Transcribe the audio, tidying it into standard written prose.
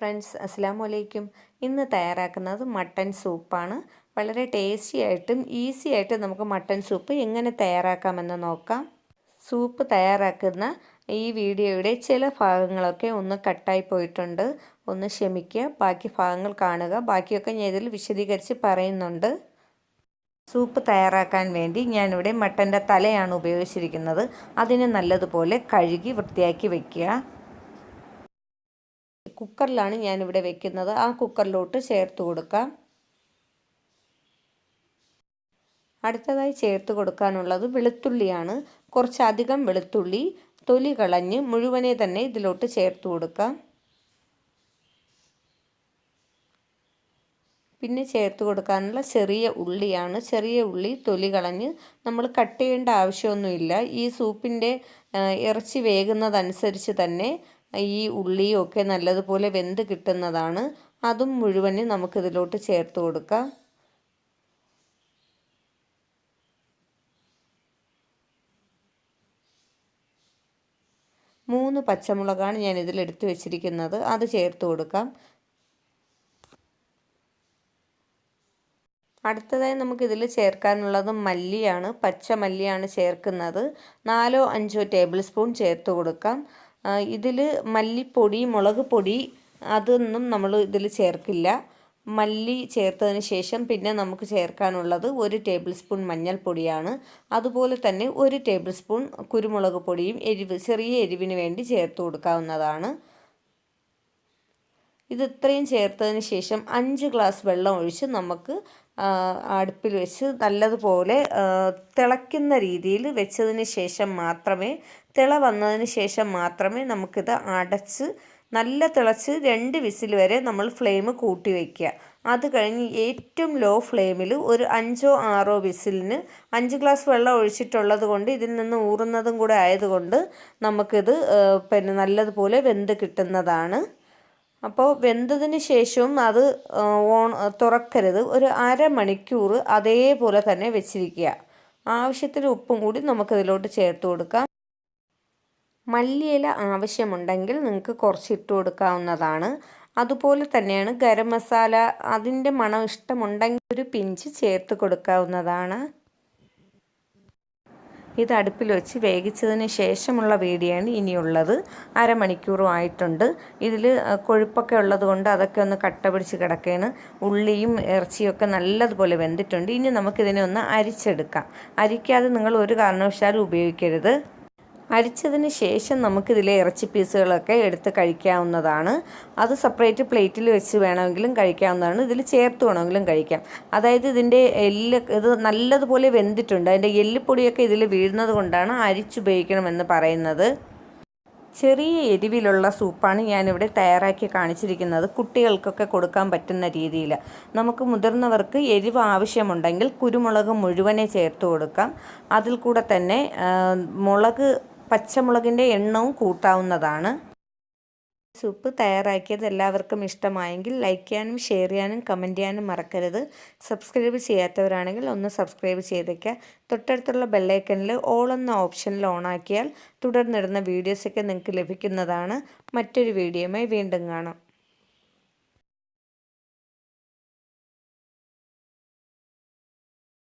Friends, അസ്സലാമു അലൈക്കും. ഇന്ന് തയ്യാറാക്കുന്നത് മട്ടൻ സൂപ്പാണ്. വളരെ ടേസ്റ്റി ആയിട്ടും ഈസി ആയിട്ട് നമുക്ക് മട്ടൻ സൂപ്പ് എങ്ങനെ തയ്യാറാക്കാമെന്ന് നോക്കാം. സൂപ്പ് തയ്യാറാക്കുന്ന ഈ വീഡിയോയുടെ ചില ഭാഗങ്ങളൊക്കെ ഒന്ന് കട്ടായി പോയിട്ടുണ്ട്. ഒന്ന് ക്ഷമിക്കുക, ബാക്കി ഭാഗങ്ങൾ കാണുക. ബാക്കിയൊക്കെ ഞാൻ ഇതിൽ വിശദീകരിച്ച് പറയുന്നുണ്ട്. സൂപ്പ് തയ്യാറാക്കാൻ വേണ്ടി ഞാനിവിടെ മട്ടൻ്റെ തലയാണ് ഉപയോഗിച്ചിരിക്കുന്നത്. അതിനെ നല്ലതുപോലെ കഴുകി വൃത്തിയാക്കി വയ്ക്കുക. കുക്കറിലാണ് ഞാനിവിടെ വെക്കുന്നത്. ആ കുക്കറിലോട്ട് ചേർത്ത് കൊടുക്കാം. അടുത്തതായി ചേർത്ത് കൊടുക്കാനുള്ളത് വെളുത്തുള്ളിയാണ്. കുറച്ചധികം വെളുത്തുള്ളി തൊലി കളഞ്ഞ് മുഴുവനെ തന്നെ ഇതിലോട്ട് ചേർത്ത് കൊടുക്കാം. പിന്നെ ചേർത്ത് കൊടുക്കാനുള്ള ചെറിയ ഉള്ളിയാണ്. ചെറിയ ഉള്ളി തൊലി കളഞ്ഞ് നമ്മൾ കട്ട് ചെയ്യേണ്ട ആവശ്യമൊന്നുമില്ല. ഈ സൂപ്പിൻ്റെ ഇറച്ചി വേകുന്നതനുസരിച്ച് തന്നെ ഈ ഉള്ളിയും ഒക്കെ നല്ലതുപോലെ വെന്ത് കിട്ടുന്നതാണ്. അതും മുഴുവനും നമുക്കിതിലോട്ട് ചേർത്ത് കൊടുക്കാം. മൂന്ന് പച്ചമുളകാണ് ഞാൻ ഇതിൽ എടുത്തു വെച്ചിരിക്കുന്നത്. അത് ചേർത്ത് കൊടുക്കാം. അടുത്തതായി നമുക്കിതിൽ ചേർക്കാനുള്ളത് മല്ലിയാണ്. പച്ചമല്ലിയാണ് ചേർക്കുന്നത്. 4-5 ടേബിൾ സ്പൂൺ ചേർത്ത് കൊടുക്കാം. ഇതിൽ മല്ലിപ്പൊടി, മുളക് പൊടി അതൊന്നും നമ്മൾ ഇതിൽ ചേർക്കില്ല. മല്ലി ചേർത്തതിന് ശേഷം പിന്നെ നമുക്ക് ചേർക്കാനുള്ളത് 1 ടേബിൾ സ്പൂൺ മഞ്ഞൾപ്പൊടിയാണ്. അതുപോലെ തന്നെ 1 ടേബിൾ സ്പൂൺ കുരുമുളക് പൊടിയും ചെറിയ എരിവിന് വേണ്ടി ചേർത്ത് കൊടുക്കാവുന്നതാണ്. ഇത് ഇത്രയും ചേർത്തതിന് ശേഷം 5 ഗ്ലാസ് വെള്ളം ഒഴിച്ച് നമുക്ക് അടുപ്പിൽ വെച്ച് നല്ലതുപോലെ തിളയ്ക്കുന്ന രീതിയിൽ വെച്ചതിന് ശേഷം മാത്രമേ, തിള വന്നതിന് ശേഷം മാത്രമേ നമുക്കിത് അടച്ച് നല്ല തിളച്ച് 2 വിസിൽ വരെ നമ്മൾ ഫ്ലെയിം കൂട്ടി വയ്ക്കുക. അത് കഴിഞ്ഞ് ഏറ്റവും ലോ ഫ്ലെയിമിൽ ഒരു 5-6 വിസിലിന് 5 ഗ്ലാസ് വെള്ളം ഒഴിച്ചിട്ടുള്ളത് കൊണ്ട് ഇതിൽ നിന്ന് ഊറുന്നതും കൂടെ ആയതുകൊണ്ട് നമുക്കിത് നല്ലതുപോലെ വെന്ത് കിട്ടുന്നതാണ്. അപ്പോൾ വെന്തതിന് ശേഷവും അത് തുറക്കരുത്. ഒരു അരമണിക്കൂർ അതേപോലെ തന്നെ വെച്ചിരിക്കുക. ആവശ്യത്തിന് ഉപ്പും കൂടി നമുക്കിതിലോട്ട് ചേർത്ത് കൊടുക്കാം. മല്ലിയില ആവശ്യമുണ്ടെങ്കിൽ നിങ്ങൾക്ക് കുറച്ചിട്ട് കൊടുക്കാവുന്നതാണ്. അതുപോലെ തന്നെയാണ് ഗരം മസാല, അതിൻ്റെ മണം ഇഷ്ടമുണ്ടെങ്കിൽ ഒരു പിഞ്ച് ചേർത്ത് കൊടുക്കാവുന്നതാണ്. ഇത് അടുപ്പിൽ വെച്ച് വേവിച്ചതിന് ശേഷമുള്ള വീഡിയോയാണ് ഇനിയുള്ളത്. അരമണിക്കൂറും ആയിട്ടുണ്ട്. ഇതിൽ കൊഴുപ്പൊക്കെ ഉള്ളത് കൊണ്ട് അതൊക്കെ ഒന്ന് കട്ട പിടിച്ച് കിടക്കുകയാണ്. ഉള്ളിയും ഇറച്ചിയൊക്കെ നല്ലതുപോലെ വെന്തിട്ടുണ്ട്. ഇനി നമുക്കിതിനെ ഒന്ന് അരിച്ചെടുക്കാം. അരിക്കാതെ നിങ്ങൾ ഒരു കാരണവശാലും ഉപയോഗിക്കരുത്. അരിച്ചതിന് ശേഷം നമുക്കിതിലെ ഇറച്ചി പീസുകളൊക്കെ എടുത്ത് കഴിക്കാവുന്നതാണ്. അത് സെപ്പറേറ്റ് പ്ലേറ്റിൽ വെച്ച് വേണമെങ്കിലും കഴിക്കാവുന്നതാണ്. ഇതിൽ ചേർത്ത് വേണമെങ്കിലും കഴിക്കാം. അതായത് ഇതിൻ്റെ ഇത് നല്ലതുപോലെ വെന്തിട്ടുണ്ട്. അതിൻ്റെ എല്ലുപൊടിയൊക്കെ ഇതിൽ വീഴുന്നത് കൊണ്ടാണ് അരിച്ചുപയോഗിക്കണമെന്ന് പറയുന്നത്. ചെറിയ എരിവിലുള്ള സൂപ്പാണ് ഞാനിവിടെ തയ്യാറാക്കി കാണിച്ചിരിക്കുന്നത്. കുട്ടികൾക്കൊക്കെ കൊടുക്കാൻ പറ്റുന്ന രീതിയിൽ. നമുക്ക് മുതിർന്നവർക്ക് എരിവ് ആവശ്യമുണ്ടെങ്കിൽ കുരുമുളക് മുഴുവനെ ചേർത്ത് കൊടുക്കാം. അതിൽ കൂടെ തന്നെ പച്ചമുളകിൻ്റെ എണ്ണവും കൂട്ടാവുന്നതാണ്. സൂപ്പ് തയ്യാറാക്കിയത് എല്ലാവർക്കും ഇഷ്ടമായെങ്കിൽ ലൈക്ക് ചെയ്യാനും ഷെയർ ചെയ്യാനും കമൻറ്റ് ചെയ്യാനും മറക്കരുത്. സബ്സ്ക്രൈബ് ചെയ്യാത്തവരാണെങ്കിൽ ഒന്ന് സബ്സ്ക്രൈബ് ചെയ്തേക്കുക. തൊട്ടടുത്തുള്ള ബെല്ലൈക്കനിൽ ഓൾ എന്ന ഓപ്ഷനിൽ ഓണാക്കിയാൽ തുടർന്നിടുന്ന വീഡിയോസൊക്കെ നിങ്ങൾക്ക് ലഭിക്കുന്നതാണ്. മറ്റൊരു വീഡിയോയുമായി വീണ്ടും കാണാം.